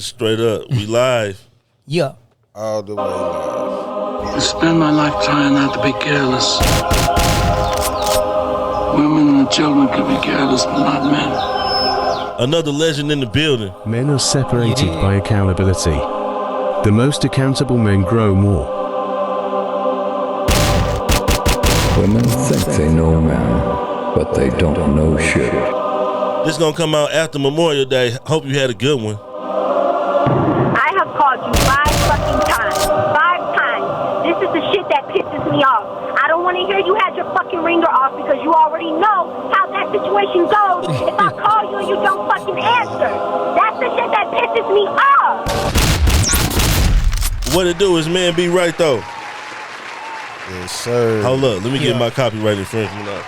Straight up, we live. Yeah. All the way live. I spend my life trying not to be careless. Women and children can be careless, but not men. Another legend in the building. Men are separated by accountability. The most accountable men grow more. Women think they know men, but they don't know shit. This gonna come out after Memorial Day. Hope you had a good one. I have called you 5 fucking times. 5 times. This is the shit that pisses me off. I don't want to hear you had your fucking ringer off because you already know how that situation goes if I call you and you don't fucking answer. That's the shit that pisses me off. What it do is man be right though. Yes, sir. Hold up, let me get my copyright infringement up.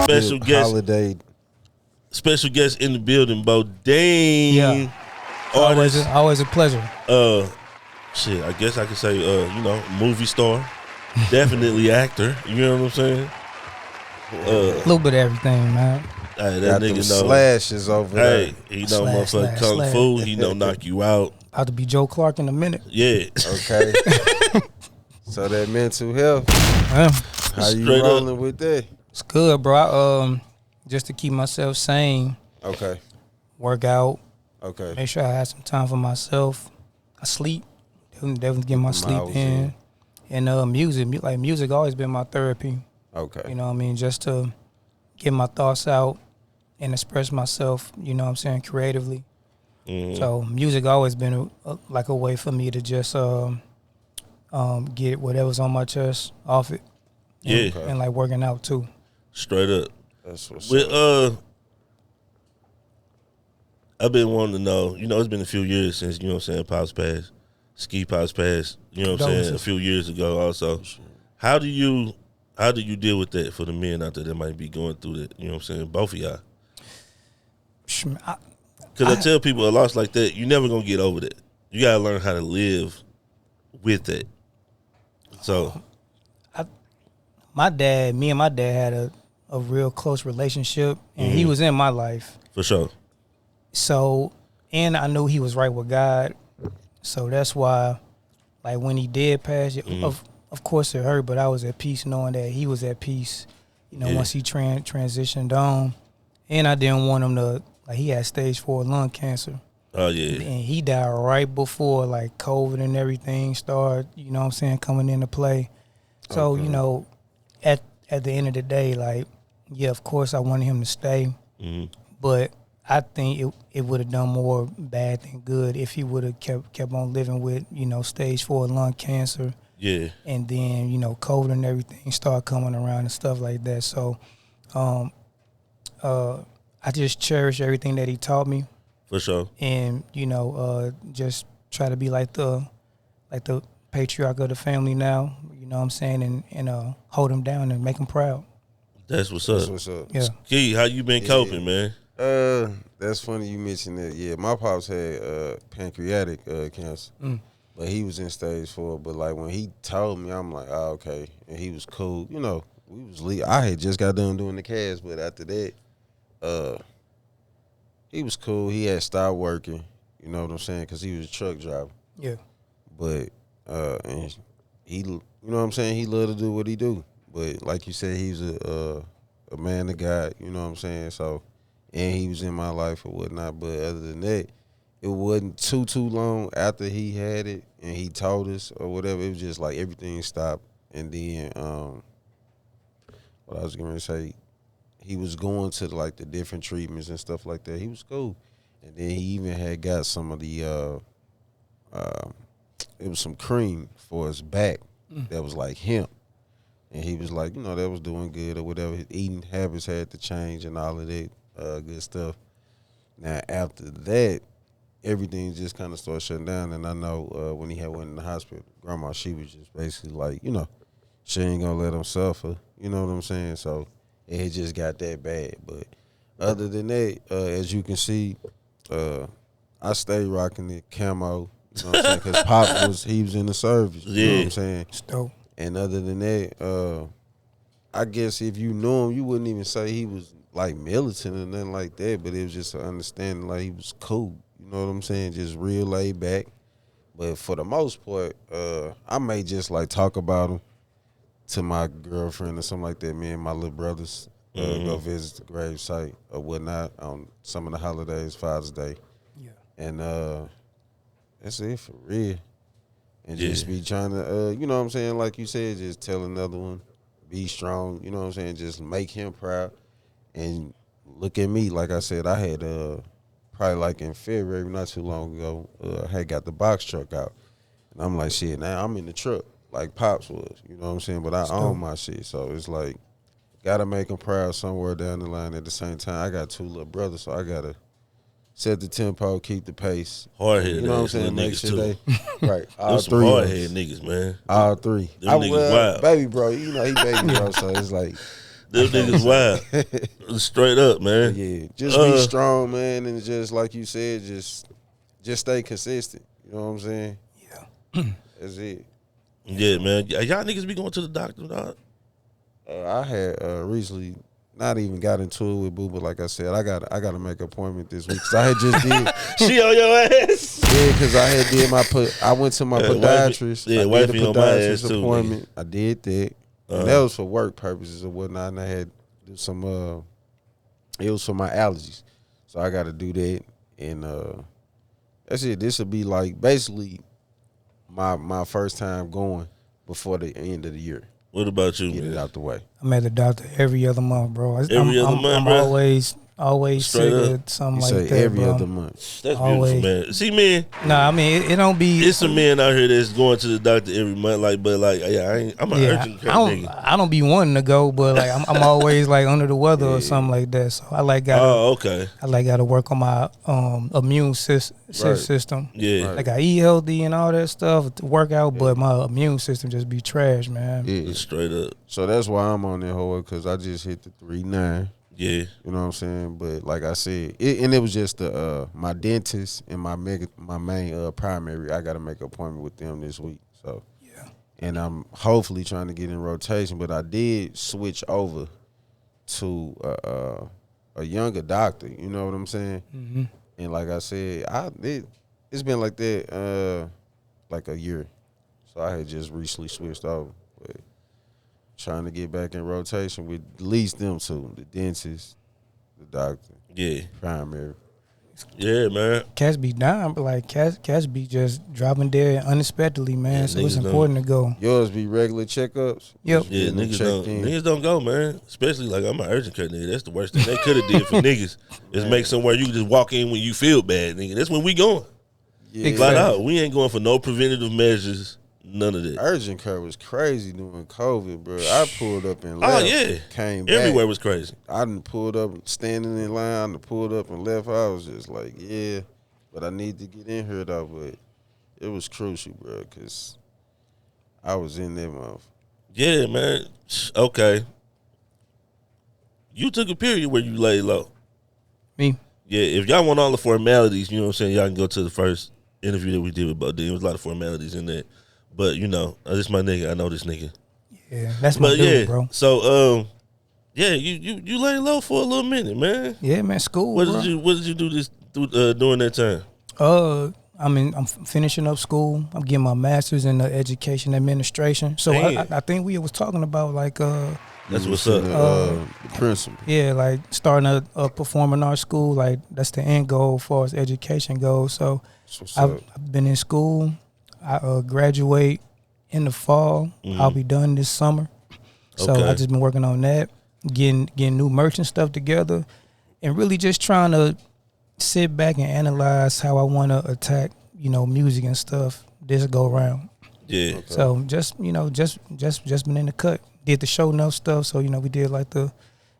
Special guest. Holiday. Special guest in the building, Bodine. Yeah. Artist. Always a pleasure. Shit, I guess I could say, movie star. Definitely actor. You know what I'm saying? A little bit of everything, man. Hey, that Got nigga them know. slashes over there. Hey, he know motherfucking kung slash. fu. He know knock you out. About to be Joe Clark in a minute. Yeah. Okay. So that mental health, Yeah. how you Straight rolling up. with that? It's good, bro. Just to keep myself sane, Okay. work out, Okay. make sure I have some time for myself. I sleep. Definitely get my sleep Miles in. And music always been my therapy. Okay. You know what I mean? Just to get my thoughts out and express myself, you know what I'm saying, creatively. Mm-hmm. So music always been like a way for me to just get whatever's on my chest off it. Yeah. And like working out too. Straight up. That's what's With up. I've been wanting to know, it's been a few years since, Pops passed. Ski Pops passed, what I'm saying, a few years ago also. How do you deal with that for the men out there that might be going through that, you know what I'm saying, both of y'all? Because I tell people a loss like that, you're never going to get over that. You got to learn how to live with it. So. Me and my dad had a real close relationship, and he was in my life. For sure. So, and I knew he was right with God. So that's why, like, when he did pass, of course it hurt, but I was at peace knowing that he was at peace, once he transitioned on. And I didn't want him to, like, he had stage 4 lung cancer. Oh, yeah. And he died right before, like, COVID and everything started, coming into play. So, at the end of the day, like, yeah, of course I wanted him to stay. Mm-hmm. But I think it would have done more bad than good if he would have kept on living with, stage 4 lung cancer. Yeah. And then, COVID and everything started coming around and stuff like that. So I just cherish everything that he taught me. For sure. And, just try to be like the patriarch of the family now, you know what I'm saying, and hold him down and make him proud. That's what's up. That's what's up. Yeah. Key, how you been coping, man? That's funny you mentioned that. Yeah, my pops had pancreatic cancer, but he was in stage 4. But like when he told me, I'm like, oh, okay, and he was cool. We was I had just got done doing the cast, but after that, he was cool. He had stopped working. You know what I'm saying? Because he was a truck driver. Yeah. But and he, you know what I'm saying? He loved to do what he do. But like you said, he's a man of God. You know what I'm saying? So. And he was in my life or whatnot. But other than that, it wasn't too long after he had it and he told us or whatever. It was just like everything stopped. And then, what I was going to say, he was going to like the different treatments and stuff like that. He was cool. And then he even had got some of the, it was some cream for his back that was like hemp. And he was like, that was doing good or whatever. His eating habits had to change and all of that. Good stuff. Now after that, everything just kind of started shutting down. And I know when he had went in the hospital, grandma, she was just basically like, she ain't gonna let him suffer. You know what I'm saying? So it had just got that bad. But other than that, as you can see, I stay rocking the camo. You know what I'm saying? Because Pop he was in the service. You know what I'm saying? It's dope. And other than that, I guess if you knew him, you wouldn't even say he was like militant or nothing like that, but it was just an understanding like he was cool. You know what I'm saying? Just real laid back. But for the most part, I may just like talk about him to my girlfriend or something like that. Me and my little brothers go visit the grave site or whatnot on some of the holidays, Father's Day. Yeah. And that's it for real. And just be trying to, you know what I'm saying? Like you said, just tell another one, be strong. You know what I'm saying? Just make him proud. And look at me. Like I said, I had probably like in February, not too long ago, I had got the box truck out. And I'm like, shit, now I'm in the truck like Pops was. You know what I'm saying? But I own my shit. So it's like, got to make him proud somewhere down the line. At the same time, I got 2 little brothers, so I got to set the tempo, keep the pace. Hard-headed, you know what I'm saying? Make sure they right. All Those 3 some hard-headed niggas, man. All 3. Them niggas wild. Baby bro, you know he baby bro, so it's like them niggas wild. Straight up, man. Yeah, just be strong, man, and just like you said, just stay consistent. You know what I'm saying? Yeah, that's it. Yeah, man. Y'all niggas be going to the doctor, dog? I had recently. Not even got into it with Boo, but like I said, I got to make an appointment this week. Cause I had just did. She on your ass. Yeah, cause I had did I went to my podiatrist. Yeah, I did wifey a on my ass podiatrist too. appointment. I did that, and that was for work purposes or whatnot. And I had to do some. It was for my allergies, so I got to do that. And that's it. This will be like basically my first time going before the end of the year. What about you, Get man? it out the way. I'm at the doctor every other month, bro. Every other month, I'm bro? always Straight sick up. of something You like say that, every bro. other month. That's Always. beautiful, man. See, man, Nah, I mean it don't be. it's some men out here that's going to the doctor every month, I'm an urgent care nigga. I don't be wanting to go, but like I'm always like under the weather or something like that. So I like Okay. gotta work on my immune system. Yeah. Like I eat healthy and all that stuff to work out, but my immune system just be trash, man. Yeah. Straight up. So that's why I'm on that whole because I just hit the 3-9. Yeah. You know what I'm saying? But like I said, it was just my dentist and my main primary. I got to make an appointment with them this week. So Yeah. and I'm hopefully trying to get in rotation. But I did switch over to a younger doctor. You know what I'm saying? Mm-hmm. And like I said, it's been like that like a year. So I had just recently switched over. But trying to get back in rotation with at least them 2, the dentist, the doctor, Yeah. primary. Yeah, man. Cats be dying, but like cats be just dropping dead unexpectedly, man. Yeah, so it's niggas important to go. Yours be regular checkups? Yep. Yeah, Getting them checked in. niggas don't go, man. Especially like I'm an urgent care nigga. That's the worst thing they could have did for niggas is make somewhere you can just walk in when you feel bad, nigga. That's when we going. Yeah. Flat out. We ain't going for no preventative measures. None of that. Urgent care was crazy during COVID, bro. I pulled up and left. Oh yeah. Came back. Everywhere was crazy. I done pulled up, standing in line, I pulled up and left. I was just like, yeah, but I need to get in here though. But it was crucial, bro, because I was in that mouth. Yeah, man. Okay. You took a period where you lay low. Me. Yeah, if y'all want all the formalities, you know what I'm saying, y'all can go to the first interview that we did with Bo D. There was a lot of formalities in there. But, you know, this my nigga. I know this nigga. Yeah, that's my But dude, yeah, bro. so yeah, you lay low for a little minute, man. Yeah, man, school. What bro. did you do during that time? I'm finishing up school. I'm getting my master's in education administration. So I think we was talking about like That's what's up. The principal. yeah, like starting a performing arts school. Like that's the end goal as far as education goes. So I've been in school. I graduate in the fall. I'll be done this summer. So Okay. I just been working on that, getting new merch and stuff together, and really just trying to sit back and analyze how I want to attack, music and stuff this go round. Yeah. So just been in the cut. Did the show enough stuff. So we did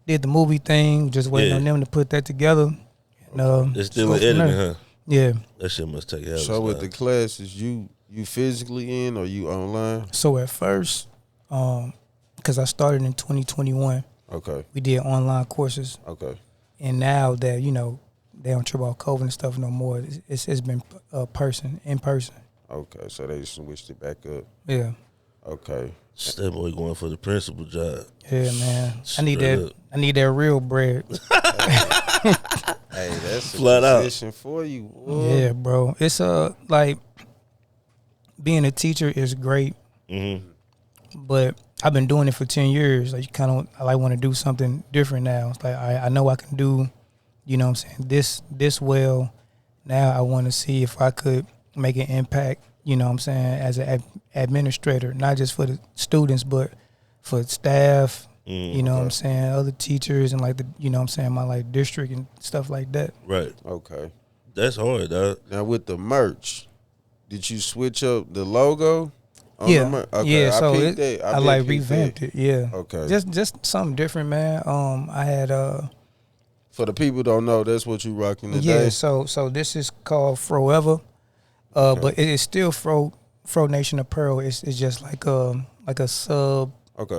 did the movie thing. Just waiting on them to put that together. And, It's still in editing, huh? Yeah. That shit must take hell. So with the classes, you physically in or you online? So at first, because I started in 2021, Okay. we did online courses. Okay. And now that they don't trip about COVID and stuff no more, it's been in person. Okay. So they switched it back up. Yeah. Okay. That boy going for the principal job. Yeah, man. I Straight need that. up. I need that real bread. Hey, that's a Flat out. position for you. Boy. Yeah, bro. It's like being a teacher is great, but I've been doing it for 10 years. Like, I like want to do something different now. It's like I know I can do, you know what I'm saying, this well. Now I want to see if I could make an impact, you know what I'm saying, as an administrator, not just for the students, but for staff, you know what I'm saying, other teachers and like the, you know what I'm saying, my like district and stuff like that. Right. Okay. That's hard, dog. Now with the merch, did you switch up the logo? On Yeah, the okay. yeah. So I like peeped revamped that. it. Yeah. Okay. Just something different, man. I had For the people who don't know, that's what you rocking today. yeah. So this is called Forever, but it is still Fro Nation Apparel. It's just like a sub. Okay.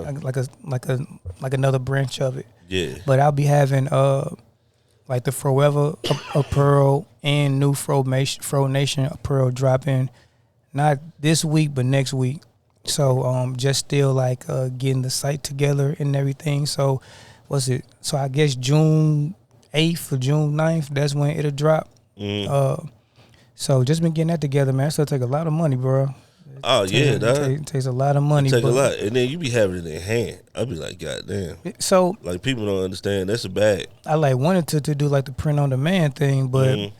Like another branch of it. Yeah. But I'll be having like the Forever Apparel and new Fro Nation Apparel dropping not this week but next week. So just still like getting the site together and everything. So what's it? So I guess June 8th or June 9th, that's when it'll drop. So just been getting that together, man. So it take a lot of money, bro. Oh yeah, dog. It takes a lot of money. Take a lot, and then you be having it in hand. I be like, God damn. So like people don't understand that's a bag. I like wanted to do like the print on demand thing, but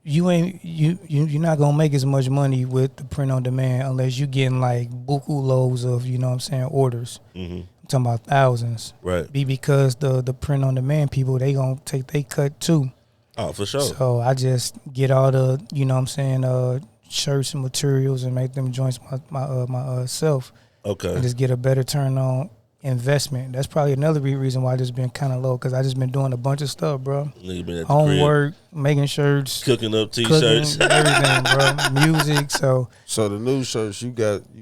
you're not gonna make as much money with the print on demand unless you getting like buku loads of, you know what I'm saying, orders. I'm talking about thousands. Right. Because the print on demand people, they gonna take they cut too. Oh, for sure. So I just get all the, you know what I'm saying, shirts and materials and make them joints myself. Okay. And just get a better turn on investment. That's probably another reason why this been kind of low, because I just been doing a bunch of stuff, bro. Nigga been at the homework, making shirts, cooking up t-shirts, everything, bro. Music. So the new shirts you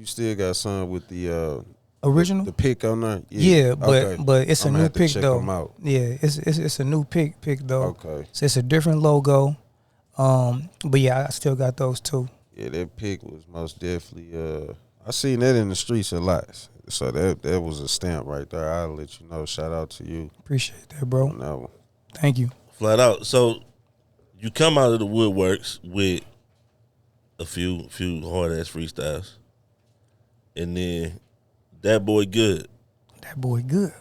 still got some with the original, the pick on there. Yeah, but it's a new pick though. Them out. Yeah, it's a new pick though. Okay. So it's a different logo. But yeah, I still got those too. Yeah, that pick was most definitely. I seen that in the streets a lot. So that was a stamp right there. I'll let you know. Shout out to you. Appreciate that, bro. On that one. Thank you. Flat out. So you come out of the woodworks with a few hard ass freestyles, and then that boy good. That boy good.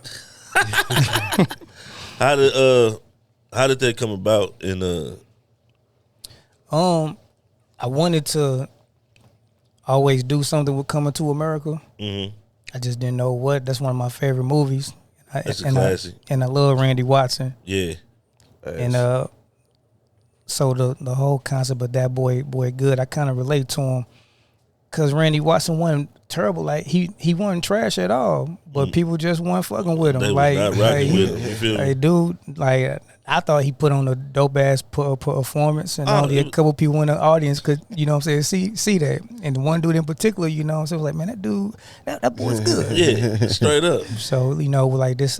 How did that come about? And I wanted to always do something with Coming to America. I just didn't know what. That's one of my favorite movies. That's a classic. And I love Randy Watson. Yeah. And so the whole concept of that boy good, I kind of relate to him, because Randy Watson wasn't terrible. Like he wasn't trash at all, but people just weren't fucking with him. They like, was not rocking with him. You feel me? Like, dude, like I thought he put on a dope ass performance, and only a couple people in the audience could, you know what I'm saying, see that. And the one dude in particular, you know, so it was like, man, that dude, that boy's good. Yeah, straight up. So, you know, like this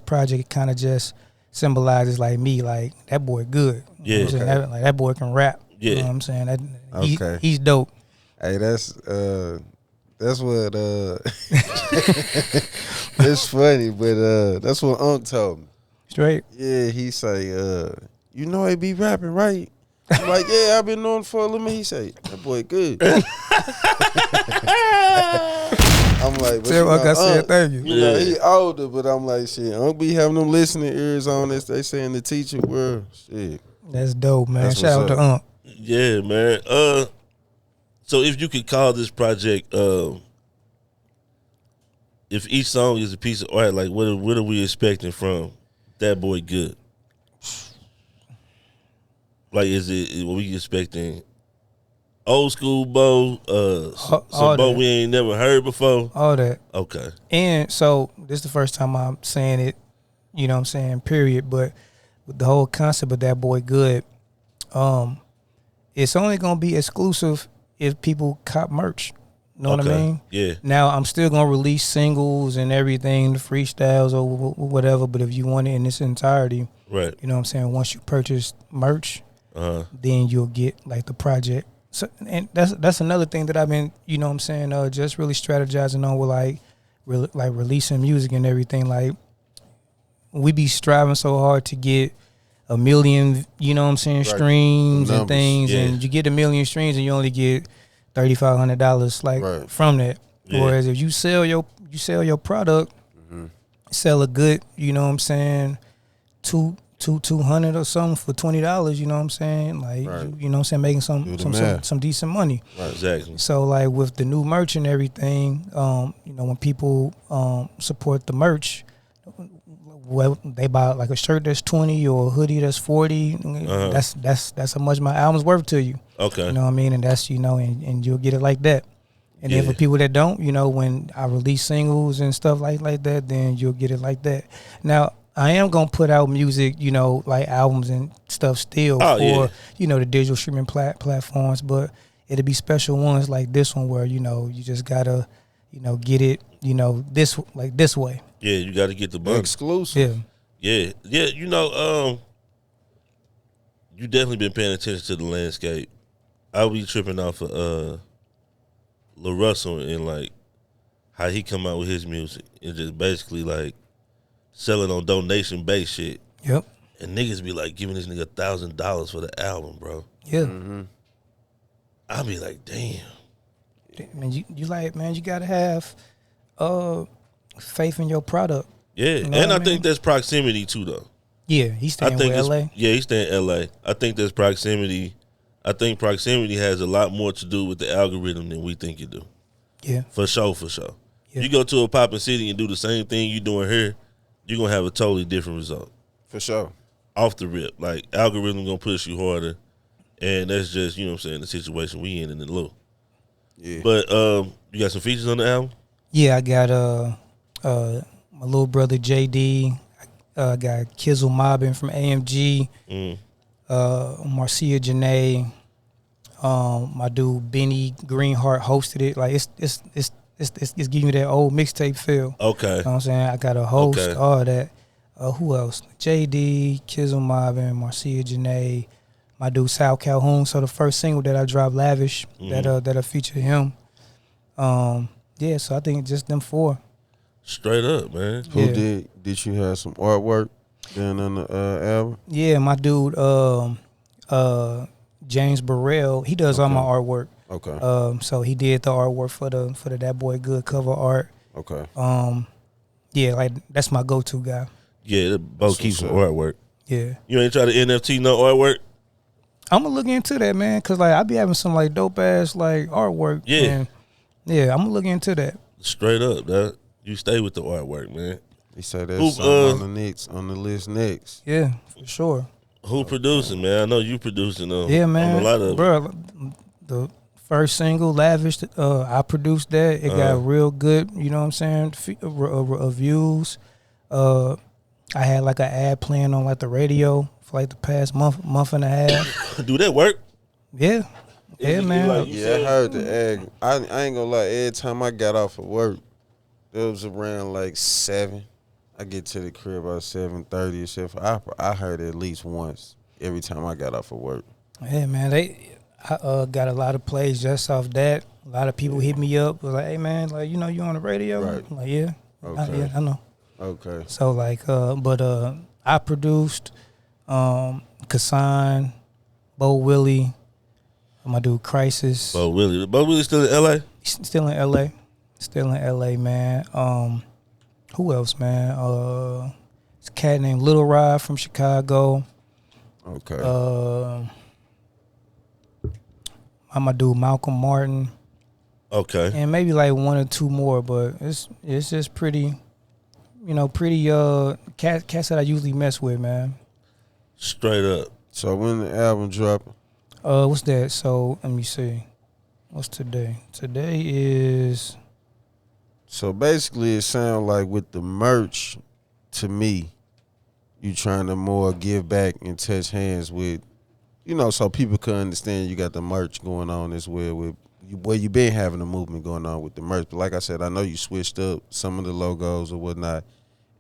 project kind of just symbolizes like me, like that boy good. Yeah, you know what I'm saying? That boy can rap. Yeah, you know what I'm saying. Okay. He's dope. Hey, that's what it's funny, but that's what Unc told me. Straight. Yeah, he say, you know, he be rapping, right? I'm like, yeah, I've been knowing for a little minute. He say, that boy good. I'm like, but tell Unc I said thank you. You know, he older, but I'm like, shit, Unc be having them listening ears on this. They say in the teacher world, shit. That's dope, man. That's Shout out to Unc. Yeah, man. So if you could call this project, if each song is a piece of art, like what are we expecting from that boy good? Like, is it what we expecting? Old school Bo, some Bo we ain't never heard before. All that. Okay. And so this is the first time I'm saying it, you know what I'm saying, period. But with the whole concept of that boy good, it's only gonna be exclusive if people cop merch. Know what I mean? Yeah. Now I'm still gonna release singles and everything, the freestyles or whatever. But if you want it in its entirety, right? You know what I'm saying. Once you purchase merch, then you'll get like the project. So, and that's another thing that I've been, you know what I'm saying, just really strategizing on with like releasing music and everything. Like we be striving so hard to get a million, you know what I'm saying, streams and things, and you get a million streams and you only get $3,500 like from that. Whereas if you sell your product, sell a good, you know what I'm saying, 200 or something for $20, you know what I'm saying, like you know what I'm saying, making some decent money. Right, exactly. So like with the new merch and everything, you know, when people support the merch, well, they buy like a shirt that's 20 or a hoodie that's 40. That's how much my album's worth to you. Okay. You know what I mean? And that's, you know, and you'll get it like that. And then for people that don't, you know, when I release singles and stuff like that, then you'll get it like that. Now, I am gonna put out music, you know, like albums and stuff still for you know, the digital streaming platforms, but it'll be special ones like this one where, you know, you just gotta, you know, get it, you know, this way. Yeah, you got to get the bug exclusive. Yeah. You know, you definitely been paying attention to the landscape. I'll be tripping off of Lil Russell and like how he come out with his music and just basically like selling on donation based shit. Yep. And niggas be like giving this nigga $1,000 for the album, bro. Yeah. I'll be like, damn. Man, you like, man, you gotta have faith in your product. Yeah, you know and I mean? think that's proximity too, though. Yeah, he's staying in LA. Yeah, he's staying in LA. I think that's proximity. I think proximity has a lot more to do with the algorithm than we think it do. Yeah, for sure. Yeah. You go to a poppin' city and do the same thing you doing here, you're gonna have a totally different result. For sure. Off the rip, like algorithm gonna push you harder, and that's just, you know what I'm saying, the situation we in the low. Yeah. But you got some features on the album? Yeah, I got my little brother JD. I got Kizzle Mobbin from AMG. Marcia Janae. My dude Benny Greenheart hosted it. Like it's giving you that old mixtape feel. Okay. You know what I'm saying? I got a host, all that. Who else? JD, Kizzle Mobbin, Marcia Janae, my dude Sal Calhoun. So the first single that I dropped, Lavish, that'll feature him. Yeah, so I think just them four. Straight up, man. Who did you have some artwork then on the album? Yeah, my dude James Burrell, he does all my artwork. Okay. So he did the artwork for the That Boy Good cover art. Okay. Yeah, like that's my go-to guy. Yeah, both keep some artwork. Yeah. You ain't try to NFT no artwork? I'm gonna look into that, man, cause like I be having some like dope ass like artwork. Yeah. And yeah, I'm gonna look into that. Straight up, that you stay with the artwork, man. He said that's on the list next. Yeah, for sure. Who producing, man? I know you producing yeah, man. on a lot of bro, the first single, Lavish, I produced that. It got real good, you know what I'm saying, reviews. I had like an ad playing on like the radio for like the past month and a half. Do that work? Yeah. Yeah, man. I heard the ad. I ain't gonna lie, every time I got off of work, it was around like 7. I get to the crib about 7:30 or something. I heard it at least once every time I got off of work. Yeah, man. I got a lot of plays just off that. A lot of people hit me up, was like, "Hey, man, like you know you on the radio?" Right. I'm like, yeah, okay. I know. Okay. So like, but I produced Kassan, Bo Willie, my dude Crisis. Bo Willie still in LA? He's still in LA. Still in LA, man. Who else, man? It's a cat named Little Rod from Chicago. Okay. I'm my dude Malcolm Martin. Okay. And maybe like one or two more, but it's just pretty, you know, cats that I usually mess with, man. Straight up. So when the album dropping? What's that? So let me see. What's today? Today is. So basically, it sounds like with the merch, to me, you trying to more give back and touch hands with, you know, so people can understand you got the merch going on as well with where you been having a movement going on with the merch. But like I said, I know you switched up some of the logos or whatnot,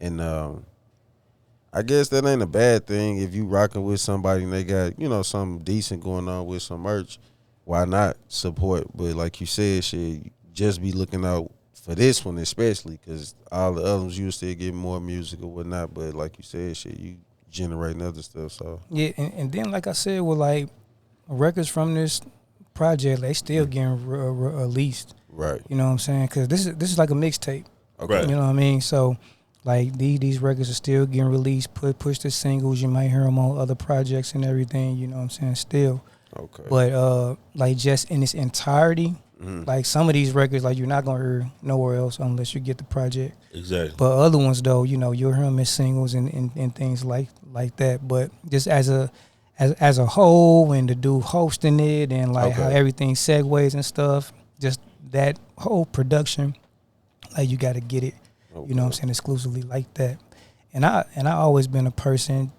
and I guess that ain't a bad thing if you rocking with somebody and they got, you know, something decent going on with some merch. Why not support? But like you said, shit, just be looking out for this one especially, because all the other ones you still get more music or whatnot. But like you said, shit, you generating other stuff. So Yeah, and then like I said, with like records from this project, they still getting released. right, You know what I'm saying? Because this is like a mixtape. okay, Right. You know what I mean? So like these records are still getting released. Push the singles. You might hear them on other projects and everything. You know what I'm saying? Still. okay. But like just in its entirety, like some of these records, like you're not gonna hear nowhere else unless you get the project. Exactly. But other ones though, you know, you'll hear them as singles and things like that. But just as a whole, and the dude hosting it and like how Okay. everything segues and stuff, just that whole production, like you got to get it. You know what I'm saying? Exclusively like that. And I always been a person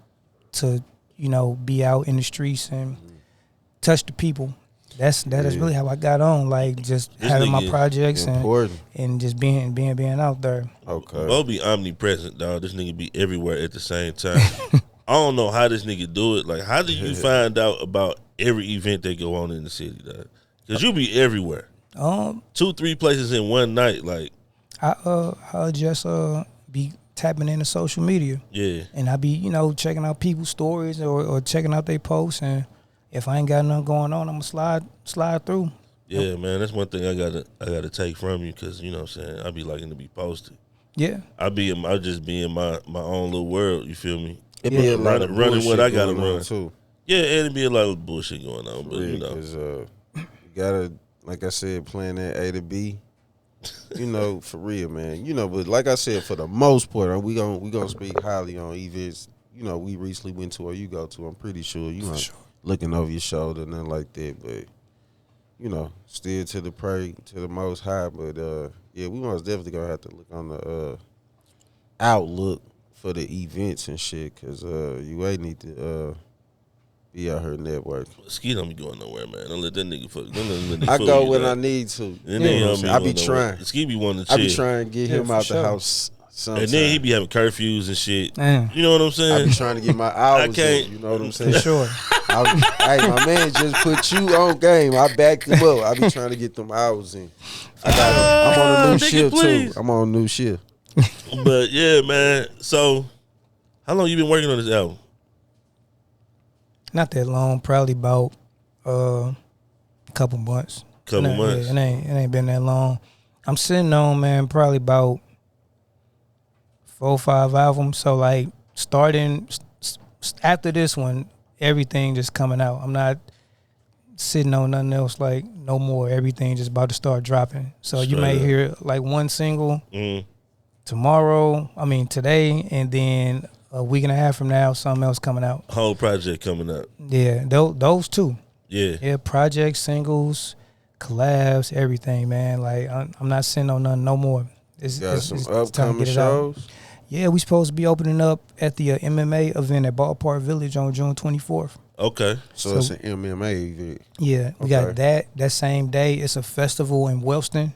to, you know, be out in the streets and touch the people. That is really how I got on. Like just This having my nigga projects important. and just being out there. Okay. Bo be omnipresent, dog. This nigga be everywhere at the same time. I don't know how this nigga do it. Like, how do you find out about every event that go on in the city, dog? Because you be everywhere. 2-3 places in one night. Like, I'll just be tapping into social media. yeah. And I be, you know, checking out people's stories or checking out their posts, and if I ain't got nothing going on, I'm gonna slide through. Yeah, man, that's one thing I gotta take from you, because you know what I'm saying, I be liking to be posted. Yeah. I just be in my own little world, you feel me? It be a lot of running what I gotta going on, run too. Yeah, and it be a lot of bullshit going on, but you know. Because you gotta, like I said, playing that A to B. You know, for real, man. You know, but like I said, for the most part, we gonna speak highly on events. You know, we recently went to or you go to. I'm pretty sure you know, looking over your shoulder, nothing like that. But you know, still to the pray to the Most High. But yeah, we most definitely gonna have to look on the outlook for the events and shit, because you ain't need to be out here networking. Ski don't be going nowhere, man. Don't let that nigga fuck. Don't let that I fool go you, when dog. I need to. And You then know he what I'm don't saying? be I be going nowhere. trying. Ski be wanting to I chill. be trying to get Yeah, him for out sure. the house. Sometime. And then he be having curfews and shit. Man. You know what I'm saying? I be trying to get my hours can't- in, you know what I'm saying? For sure. Hey, my man just put you on game. I backed him up. I be trying to get them hours in. I'm on a new nigga, shift please. too. I'm on a new shift. But yeah, man. So, how long you been working on this album? Not that long, probably about a couple months. Couple months. Yeah, it ain't been that long. I'm sitting on, man, probably about 4 or 5 albums. So like starting after this one, everything just coming out. I'm not sitting on nothing else, like no more. Everything just about to start dropping. So you may Straight up. hear like one single Mm. today, and then a week and a half from now, something else coming out. Whole project coming up. Yeah, those two. Yeah. Yeah, projects, singles, collabs, everything, man. Like I'm not sitting on nothing no more. Got some it's time to upcoming get it out. shows. Yeah, we supposed to be opening up at the MMA event at Ballpark Village on June 24th. Okay. So it's an MMA event. Yeah, we got that same day. It's a festival in Wellston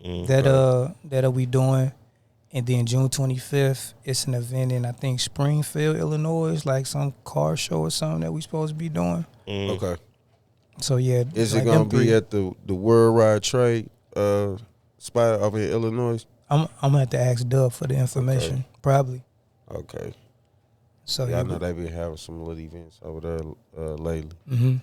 that we doing, and then June 25th, it's an event in I think Springfield, Illinois, like some car show or something that we supposed to be doing. Okay. So yeah, Is like it gonna them be three. at the Worldwide Trade spot over in Illinois? I'm gonna have to ask Dub for the information, probably. Okay. So Yeah, I know they been having some little events over there lately. Mm-hmm.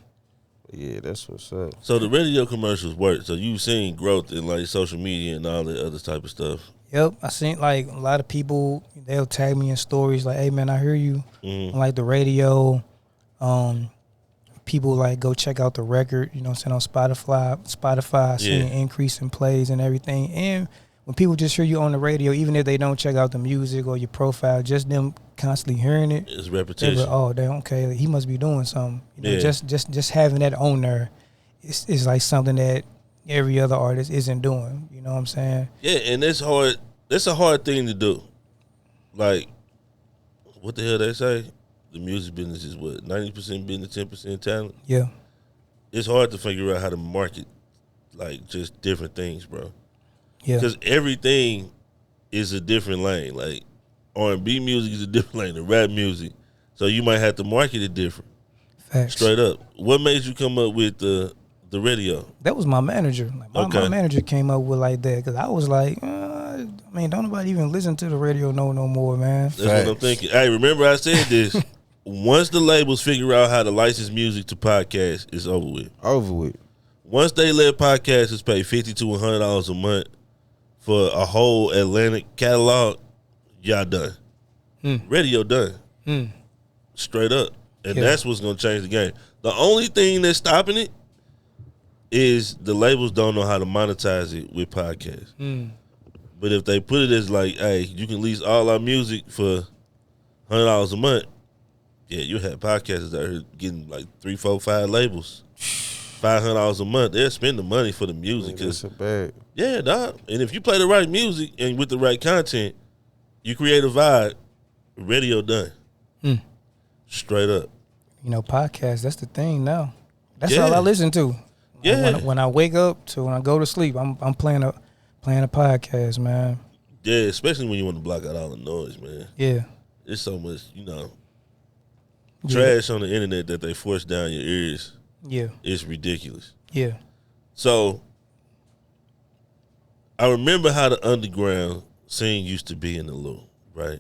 Yeah, that's what's up. So the radio commercials work. So you've seen growth in like social media and all that other type of stuff. Yep, I seen like a lot of people. They'll tag me in stories like, "Hey man, I hear you on like the radio." People like go check out the record. You know, what I'm saying, on Spotify, seeing an increase in plays and everything. And when people just hear you on the radio, even if they don't check out the music or your profile, just them constantly hearing it, It's they repetition. be, oh, damn, okay, he must be doing something. You know, Yeah. just having that on there is like something that every other artist isn't doing. You know what I'm saying? Yeah, and it's hard. That's a hard thing to do. Like, what the hell they say? The music business is what, 90% business, 10% talent. Yeah. It's hard to figure out how to market like just different things, bro. Yeah. Because everything is a different lane. Like R&B music is a different lane than rap music, so you might have to market it different. Facts. Straight up. What made you come up with the The radio. That was my manager. Like my manager came up with like that because I was like, I mean, don't nobody even listen to the radio no more, man. That's what I'm thinking. Hey, remember I said this. Once the labels figure out how to license music to podcasts, it's over with. Over with. Once they let podcasters pay $50 to $100 a month for a whole Atlantic catalog, y'all done. Radio done. Straight up. And that's what's going to change the game. The only thing that's stopping it is the labels don't know how to monetize it with podcasts. But if they put it as like, hey, you can lease all our music for $100 a month, yeah, you have podcasters that are getting like 3, 4, 5 labels, $500 a month. They'll spend the money for the music. That's a bag. Yeah, dog. And if you play the right music and with the right content, you create a vibe. Radio done. Straight up. You know, podcasts. That's the thing now. That's all I listen to. Yeah. When I wake up to when I go to sleep, I'm playing a podcast, man. Yeah, especially when you want to block out all the noise, man. Yeah. There's so much, trash on the internet that they force down your ears. Yeah. It's ridiculous. Yeah. So I remember how the underground scene used to be in the Lou, right?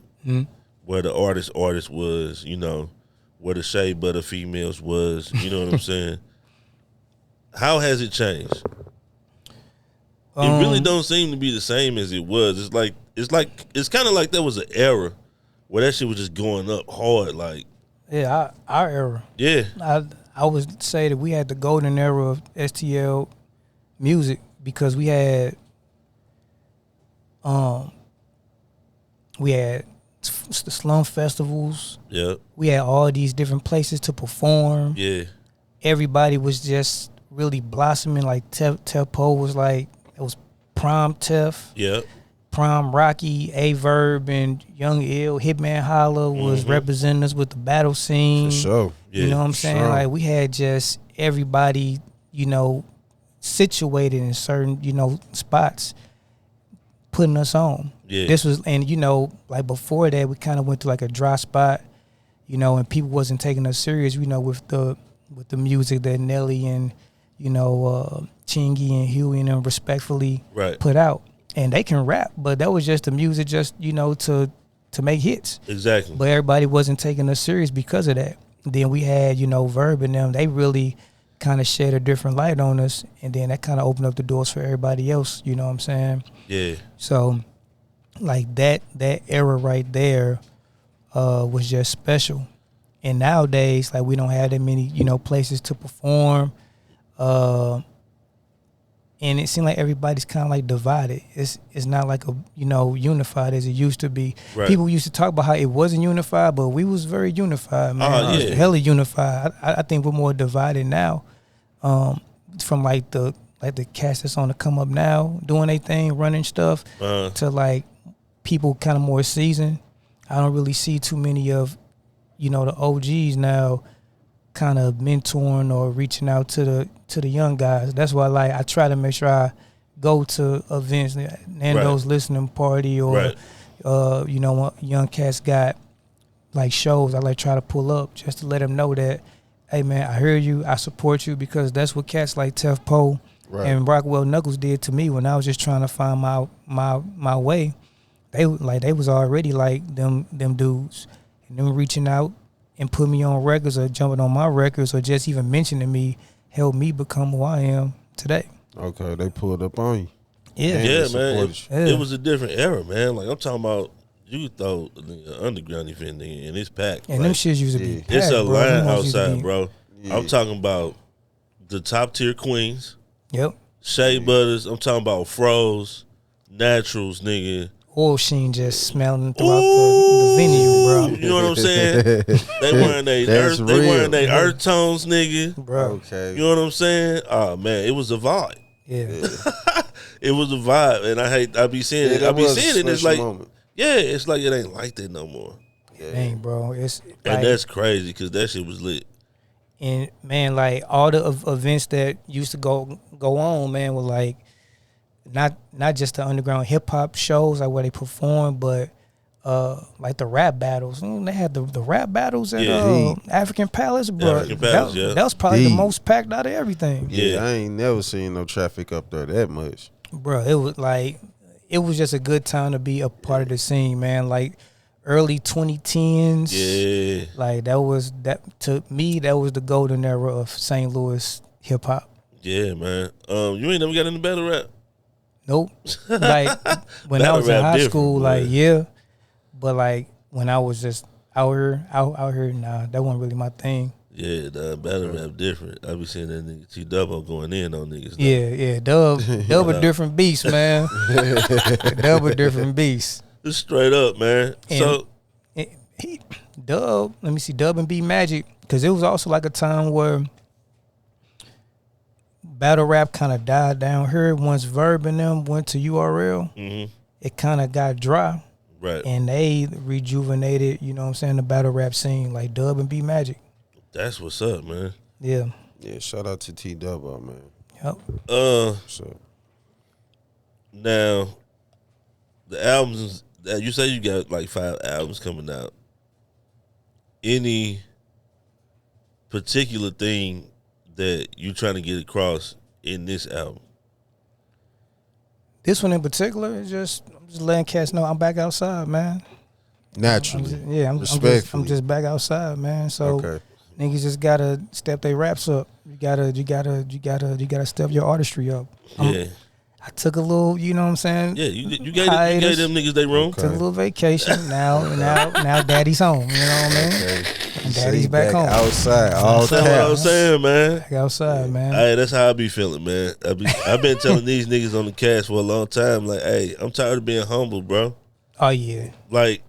Where the artist was, where the shea butter females was, you know what I'm saying? How has it changed? It really don't seem to be the same as it was. It's kind of like there was an era where that shit was just going up hard, like. Yeah, our era. Yeah. I would say that we had the golden era of STL music because we had the slum festivals. Yeah. We had all these different places to perform. Yeah. Everybody was just really blossoming. Like Tef-Po was like, it was Prime Tef. Yeah. Prime Rocky, A-Verb, and Young Ill, Hitman Holla was representing us with the battle scene. For sure. Yeah, you know what I'm saying? Sure. Like, we had just everybody, situated in certain, spots, putting us on. Yeah. This was, and, like before that, we kind of went to like a dry spot, and people wasn't taking us serious, with the music that Nelly and, Chingy and Huey and them respectfully put out. And they can rap, but that was just the music to make hits. Exactly. But everybody wasn't taking us serious because of that. Then we had, Verb and them. They really kind of shed a different light on us. And then that kind of opened up the doors for everybody else. You know what I'm saying? Yeah. So, like, that era right there was just special. And nowadays, like, we don't have that many, places to perform. And it seemed like everybody's kind of like divided. It's not like unified as it used to be. Right. People used to talk about how it wasn't unified, but we was very unified, man. Yeah. Hella unified. I think we're more divided now. From like the cast that's on the come up now, doing their thing, running stuff, to like people kind of more seasoned. I don't really see too many of the OGs now kind of mentoring or reaching out to the young guys. That's why I try to make sure I go to events, Nando's listening party, or when young cats got like shows, I try to pull up just to let them know that, hey man, I hear you, I support you, because that's what cats like Tef-Po and Rockwell Knuckles did to me when I was just trying to find my way. They was already like them dudes, and them reaching out and put me on records or jumping on my records or just even mentioning me helped me become who I am today. Okay, they pulled up on you. Yeah, man. It was a different era, man. Like, I'm talking about, you could throw the underground event in and it's packed. And them shits used to be packed, it's a bro. line outside, bro. Yeah. I'm talking about the top tier queens. Yep. Shea Butters. I'm talking about Froze, Naturals, nigga. Oil sheen just smelling throughout the venue, bro. You know what I'm saying? They wearing their earth tones, nigga. Bro. Okay. You know what I'm saying? Oh man, it was a vibe. Yeah. It was a vibe, and I be seeing it. I be seeing it. It's like, it's like it ain't like that no more. Dang, bro. It's and that's crazy because that shit was lit. And man, like all the events that used to go on, man, were like not just the underground hip hop shows like where they perform, but like the rap battles. They had the rap battles at African Palace, bro. African Palace, that was probably the most packed out of everything. Yeah, I ain't never seen no traffic up there that much. Bro, it was just a good time to be a part of the scene, man. Like early 2010s. Yeah. Like to me, that was the golden era of St. Louis hip hop. Yeah, man. You ain't never got into battle rap? Nope. Like when I was in high school, like yeah. But like when I was just out here, nah, that wasn't really my thing. Yeah, the battle rap different. I be seeing that nigga T-Double going in on niggas. Yeah, Dub a different beast, man. Dub a different beast. Just straight up, man. And Dub and B Magic, because it was also like a time where battle rap kind of died down here once Verb and them went to URL. Mm-hmm. It kind of got dry. Right. And they rejuvenated, you know what I'm saying, the battle rap scene, like Dub and B Magic. That's what's up, man. Yeah. Yeah, shout out to T-Double, man. Yep. So now the albums, you say you got like 5 albums coming out. Any particular thing that you trying to get across in this album? This one in particular is I'm just letting cats know I'm back outside, man. Naturally, I'm just back outside, man. So niggas just gotta step their raps up. You gotta step your artistry up. I took a little, you know what I'm saying? Yeah, you gave them niggas their room. Took a little vacation. Now daddy's home. You know what I mean? Okay. And daddy's back home. Outside all the time. That's what I'm saying, man. Back outside, man. Hey, that's how I be feeling, man. I've been telling these niggas on the cast for a long time, like, hey, I'm tired of being humble, bro. Oh yeah. Like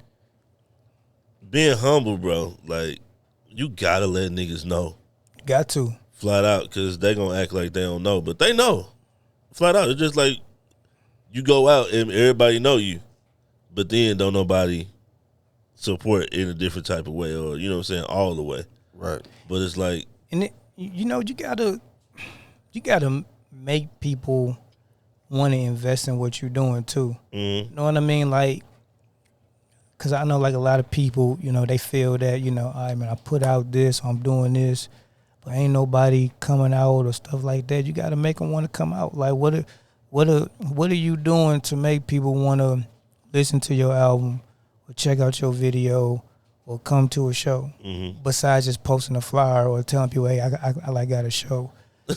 being humble, bro. Like you gotta let niggas know. Got to. Flat out, because they gonna act like they don't know, but they know. Flat out, it's just like you go out and everybody know you, but then don't nobody support in a different type of way, or you know what I'm saying, all the way. Right. But it's like, and you gotta make people want to invest in what you're doing too. Mm-hmm. You know what I mean? Like, cause I know like a lot of people, you know, they feel that, you know, I put out this, I'm doing this, but ain't nobody coming out or stuff like that. You got to make them want to come out. Like, what are you doing to make people want to listen to your album or check out your video or come to a show? Mm-hmm. Besides just posting a flyer or telling people, hey, I got a show.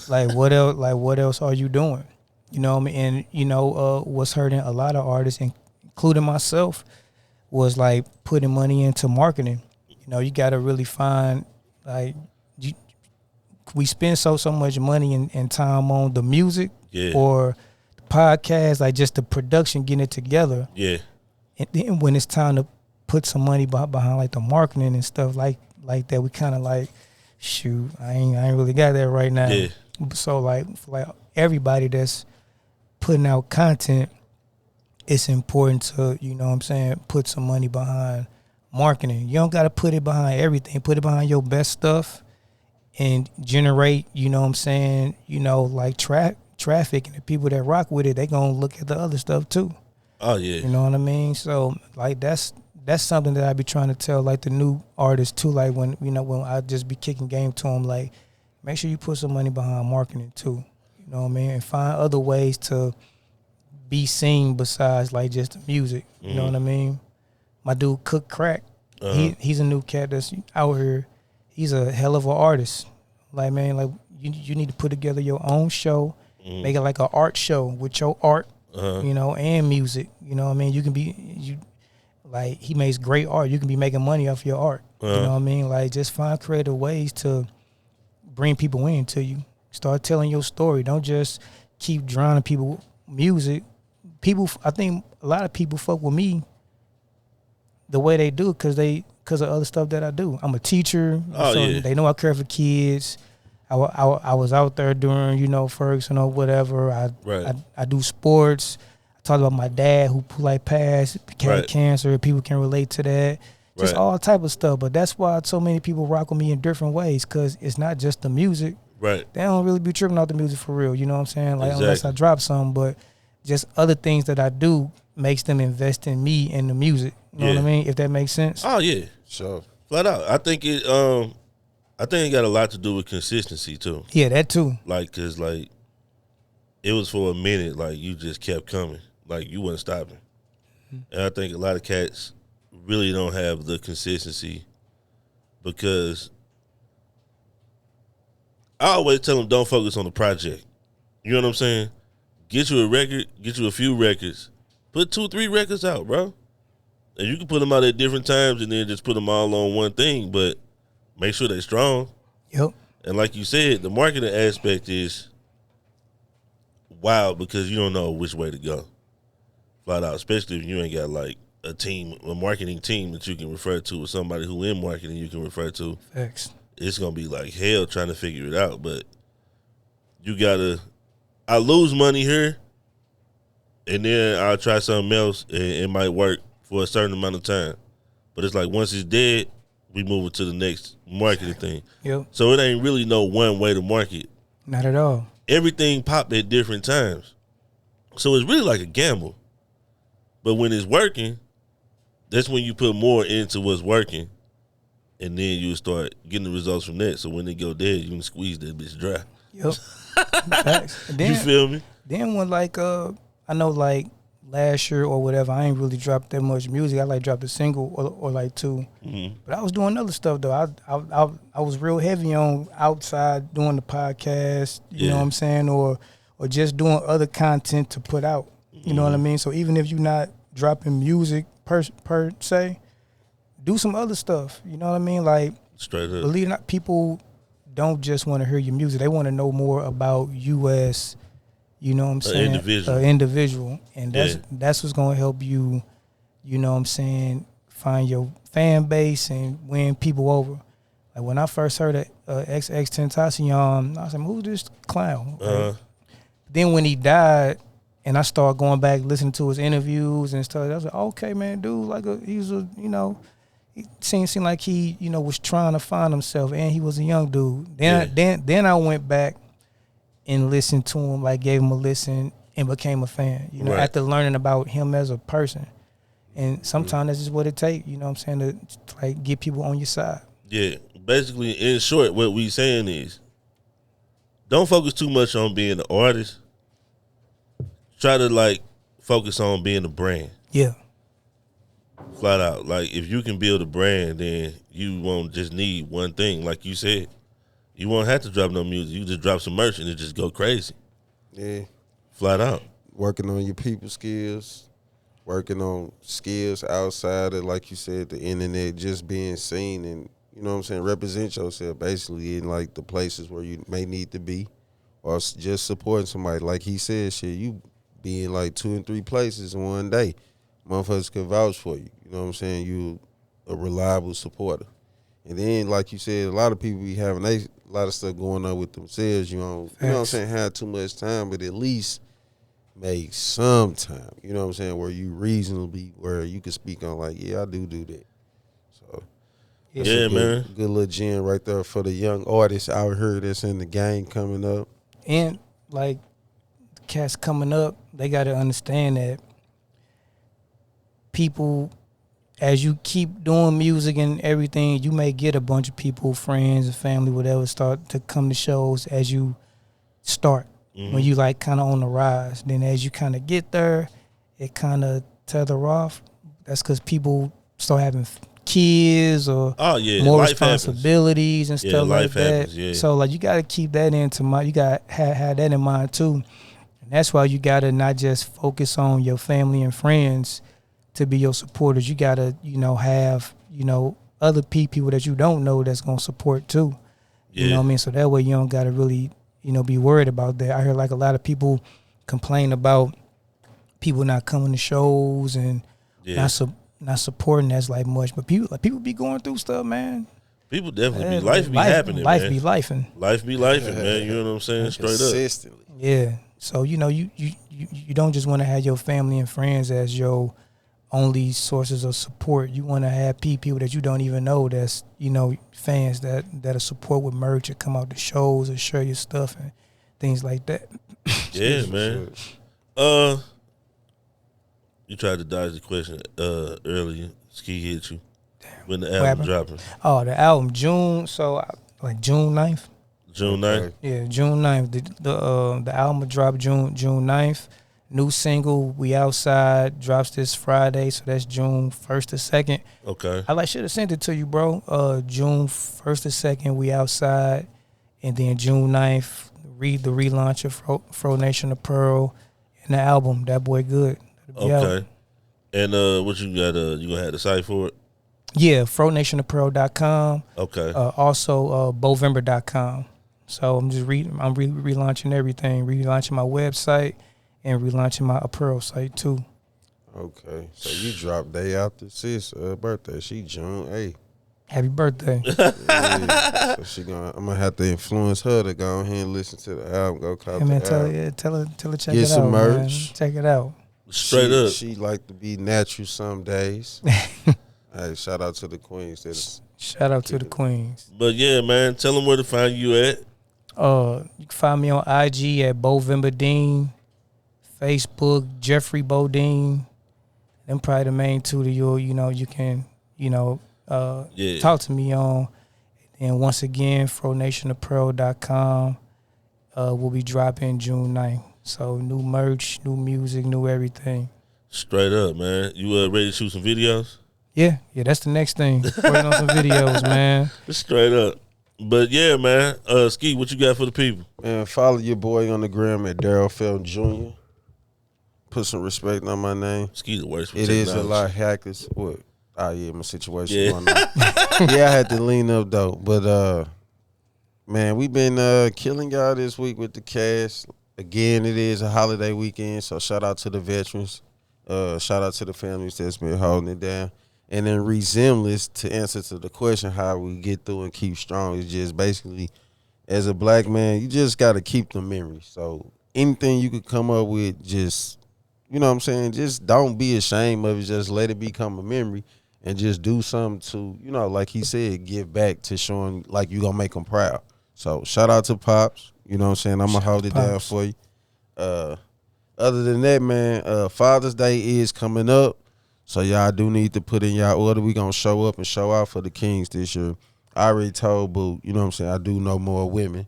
Like, what else? Like, what else are you doing? You know what I mean? And you know what's hurting a lot of artists, including myself, was like putting money into marketing. You know, you got to really find like. We spend so much money and time on the music or the podcast, like just the production, getting it together. Yeah. And then when it's time to put some money behind like the marketing and stuff like that, we kind of like, shoot, I ain't really got that right now. Yeah. So like everybody that's putting out content, it's important to, you know what I'm saying, put some money behind marketing. You don't got to put it behind everything. Put it behind your best stuff. And generate, you know what I'm saying, you know, like traffic, and the people that rock with it, they gonna look at the other stuff too. Oh yeah. You know what I mean? So like that's something that I be trying to tell like the new artists too. Like when I just be kicking game to them, like make sure you put some money behind marketing too. You know what I mean? And find other ways to be seen besides like just the music. You know what I mean? My dude Cook Crack, he's a new cat that's out here. He's a hell of an artist. Like, man, like you need to put together your own show, make it like an art show with your art, you know, and music. You know what I mean? He makes great art. You can be making money off your art. You know what I mean? Like, just find creative ways to bring people into you. Start telling your story. Don't just keep drowning people music. I think a lot of people fuck with me the way they do because of other stuff that I do. I'm a teacher, they know I care for kids. I was out there during, you know, Ferguson or whatever. I do sports. I talked about my dad who like passed, had cancer. People can relate to that. Just all type of stuff. But that's why so many people rock with me in different ways, because it's not just the music. Right. They don't really be tripping out the music for real. You know what I'm saying? Like, unless I drop something. But just other things that I do makes them invest in me and the music. You know what I mean? If that makes sense. Oh yeah, Sure. flat out. I think it got a lot to do with consistency too. Yeah, that too. Like, cause like it was for a minute, like you just kept coming, like you wasn't stopping. And I think a lot of cats really don't have the consistency because I always tell them don't focus on the project. You know what I'm saying? Get you a record, get you a few records, put 2-3 records out, bro. And you can put them out at different times and then just put them all on one thing, but make sure they're strong. Yep. And like you said, the marketing aspect is wild because you don't know which way to go. Flat out, especially if you ain't got like a marketing team that you can refer to, or somebody who in marketing you can refer to. Facts. It's gonna be like hell trying to figure it out. But you gotta, I lose money here, and then I'll try something else, and it might work for a certain amount of time. But it's like once it's dead, we move it to the next marketing thing. Yep. So it ain't really no one way to market. Not at all. Everything popped at different times. So it's really like a gamble. But when it's working, that's when you put more into what's working, and then you start getting the results from that. So when they go dead, you can squeeze that bitch dry. Yep. Facts. Then, you feel me? Then when I know like last year or whatever, I ain't really dropped that much music. I like dropped a single or like 2. Mm-hmm. But I was doing other stuff though. I was real heavy on outside doing the podcast, you know what I'm saying, or just doing other content to put out. You know what I mean? So even if you're not dropping music per se, do some other stuff. You know what I mean? Like, straight up. Believe it or not, people don't just want to hear your music. They want to know more about you as, you know what I'm saying? Individual. And that's what's going to help you, you know what I'm saying, find your fan base and win people over. Like when I first heard of XXXTentacion, I was like, who's this clown? Like, then when he died, and I started going back, listening to his interviews and stuff. I was like, okay, man, dude, he seemed like he, was trying to find himself, and he was a young dude. Then I went back and listened to him, like gave him a listen and became a fan, after learning about him as a person. And sometimes that's just what it takes, you know what I'm saying, to like get people on your side. Yeah, basically, in short, what we saying is don't focus too much on being an artist. Try to like focus on being a brand. Yeah. Flat out. Like if you can build a brand, then you won't just need one thing. Like you said, you won't have to drop no music. You just drop some merch and it just go crazy. Yeah. Flat out. Working on your people skills, working on skills outside of, like you said, the internet, just being seen and, you know what I'm saying, represent yourself basically in like the places where you may need to be, or just supporting somebody. Like he said, shit, you be in like 2 and 3 places in one day. Motherfuckers can vouch for you. You know what I'm saying? You a reliable supporter. And then, like you said, a lot of people be having a lot of stuff going on with themselves. You know what I'm saying? Have too much time, but at least make some time. You know what I'm saying? Where you reasonably, where you can speak on like, yeah, I do that. So yeah, man, good little gem right there for the young artists out here that's in the game coming up. And like cats coming up, they got to understand that people, as you keep doing music and everything, you may get a bunch of people, friends and family, whatever, start to come to shows as you start. Mm-hmm. When you like kind of on the rise. Then as you kind of get there, it kind of tether off. That's because people start having kids or more life responsibilities happens. And stuff like that. Yeah. So like you got to keep that you got to have that in mind too. And that's why you got to not just focus on your family and friends to be your supporters. You got to, have, other people that you don't know that's going to support too. Yeah. You know what I mean? So that way you don't got to really, be worried about that. I hear like a lot of people complain about people not coming to shows and not supporting as like much. But people be going through stuff, man. People definitely be life be happening. Life man. Be lifing. Life be lifing, man. You know what I'm saying? Straight up. Yeah. So you don't just want to have your family and friends as your only sources of support. You want to have people that you don't even know that's, fans that'll support with merch or come out to shows or share your stuff and things like that. Yeah, man. You tried to dodge the question earlier. Ski hit you. When the What album happened? dropping. Oh, the album June. So like June 9th. June 9th? Yeah, June 9th. The album will drop June 9th. New single, We Outside, drops this Friday, so that's June 1st to 2nd. Okay. I should have sent it to you, bro. June 1st to 2nd, We Outside. And then June 9th, read the relaunch of Fro Nation of Pearl and the album, That Boy Good. It'll be Okay. out. And what you got? You gonna have the site for it? Yeah, fronationofpearl.com. Okay. Also, Bovember.com. So I'm just relaunching everything, relaunching my website and relaunching my apparel site too. Okay, so you dropped day after sis' birthday. She June 8th. Happy birthday. Yeah, so I'm gonna have to influence her to go ahead and listen to the album. Go cop Hey man, the tell album. her check Get it some out. merch. Man. Check it out. Straight up. She like to be natural some days. Hey, shout out to the queens. Shout out to the queens. But yeah, man, tell them where to find you at. You can find me on IG at Bovember Dean, Facebook Jeffrey Bodine. Them probably the main two that you can talk to me on. And once again, fronationofpearl.com will be dropping June 9th. So new merch, new music, new everything. Straight up, man. You ready to shoot some videos? Yeah, that's the next thing. Working on some videos, man. Straight up. But yeah, man. Ski, what you got for the people? Man, follow your boy on the gram at Daryl Felton Jr. Put some respect on my name. Ski the worst. It is a lot of hackers. What? Oh yeah, my situation Yeah. going on. Yeah, I had to lean up though. But man, we've been killing y'all this week with the cast. Again, it is a holiday weekend, so shout out to the veterans. Shout out to the families that's been holding it down. And then resemblance to answer to the question how we get through and keep strong is just basically, as a black man, you just got to keep the memories. So anything you could come up with, just, you know what I'm saying, just don't be ashamed of it. Just let it become a memory and just do something to, you know, like he said, give back to showing like you going to make them proud. So shout out to Pops. You know what I'm saying? I'm going to hold it down for you. Other than that, man, Father's Day is coming up. So y'all do need to put in y'all order. We gonna show up and show out for the Kings this year. I already told Boo, you know what I'm saying, I do know more women.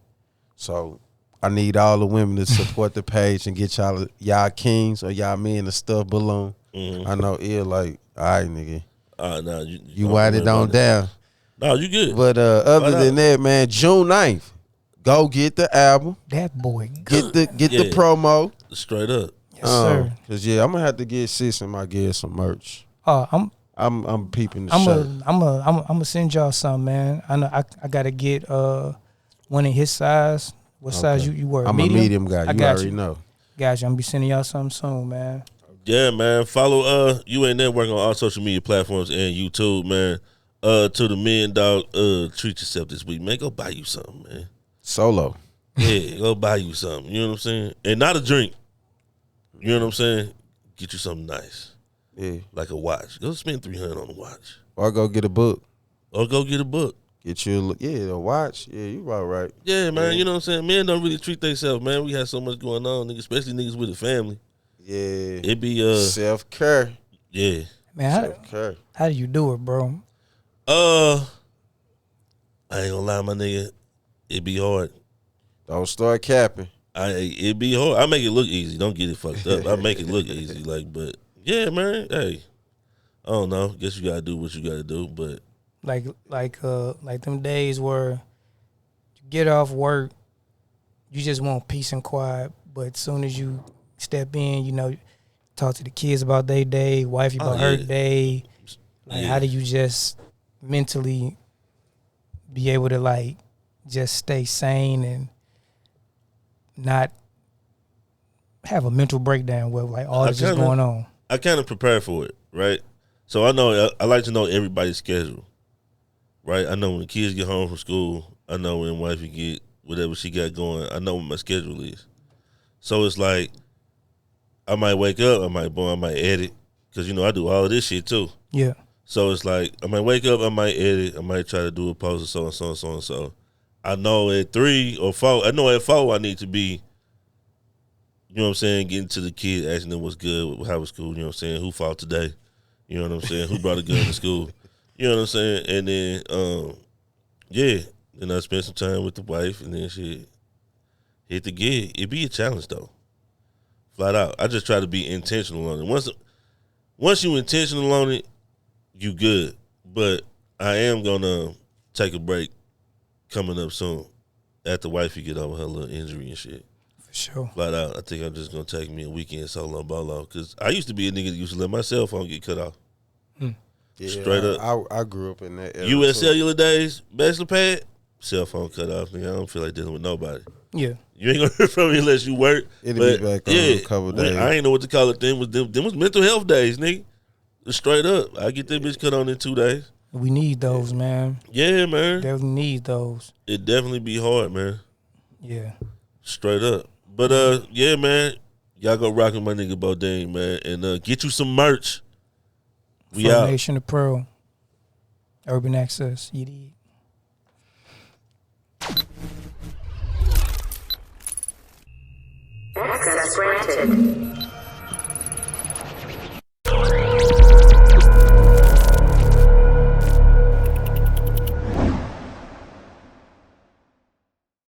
So I need all the women to support the page and get y'all Kings or y'all men a stuffed balloon. Mm-hmm. I know like, all right, nigga. No, you wind it on down. No, you good. But other than that, man, June 9th, go get the album. That boy good. Get the promo. Straight up. Yes, sir. Cause I'm gonna have to get sis and my gear some merch. I'm peeping the shirt. I'm gonna send y'all some, man. I know I gotta get one in his size. What size you were? I'm medium? a medium guy. You already know. Guys, I'm gonna be sending y'all something soon, man. Yeah, man. Follow UA Network on all social media platforms and YouTube, man. To the men, dog. Treat yourself this week, man. Go buy you something, man. Solo. Yeah, go buy you something. You know what I'm saying? And not a drink. You know what I'm saying? Get you something nice. Yeah. Like a watch. Go spend $300 on a watch. Or go get a book. Get you a watch. Yeah, you right. Yeah, man. You know what I'm saying? Men don't really treat themselves, man. We have so much going on, niggas, especially niggas with a family. Yeah. It be self-care. Yeah. Man, how do you do it, bro? I ain't gonna lie, my nigga. It be hard. Don't start capping. It be hard. I make it look easy. Don't get it fucked up. I make it look easy. But yeah, man. Hey, I don't know. Guess you gotta do what you gotta do. But like them days where you get off work, you just want peace and quiet. But as soon as you step in, you know, talk to the kids about their day, wifey about her day. How do you just mentally be able to just stay sane and not have a mental breakdown where all this is going on? I kind of prepare for it, right? So I like to know everybody's schedule, right? I know when the kids get home from school. I know when wifey get whatever she got going. I know what my schedule is. So it's like I might wake up, I might edit because I do all of this shit too. Yeah. So it's like I might wake up, I might edit, I might try to do a post or so. I know at 3 or 4, I know at 4 I need to be you know what I'm saying, getting to the kids, asking them what's good, how was school, you know what I'm saying, who fought today, you know what I'm saying, who brought a gun to school, you know what I'm saying, and then, then I spent some time with the wife, and then she hit the gig. It be a challenge, though, flat out. I just try to be intentional on it. Once you intentional on it, you good, but I am going to take a break coming up soon after wifey get over her little injury and shit. For sure. Flat out, I think I'm just going to take me a weekend solo bolo because I used to be a nigga that used to let my cell phone get cut off. Yeah, Straight up. I grew up in that era. U.S. Cellular days, bachelor pad, cell phone cut off. Nigga, I don't feel like dealing with nobody. Yeah. You ain't going to hear from me unless you work. It'll be back on a couple days. I ain't know what to call it. Them was mental health days, nigga. Straight up. I get that bitch cut on in 2 days. We need those, man. Yeah, man. Definitely need those. It definitely be hard, man. Yeah. Straight up. But yeah, man. Y'all go rock with my nigga Bodine, man. And get you some merch. We out. Nation Apparel. Urban Access. You did. Access granted.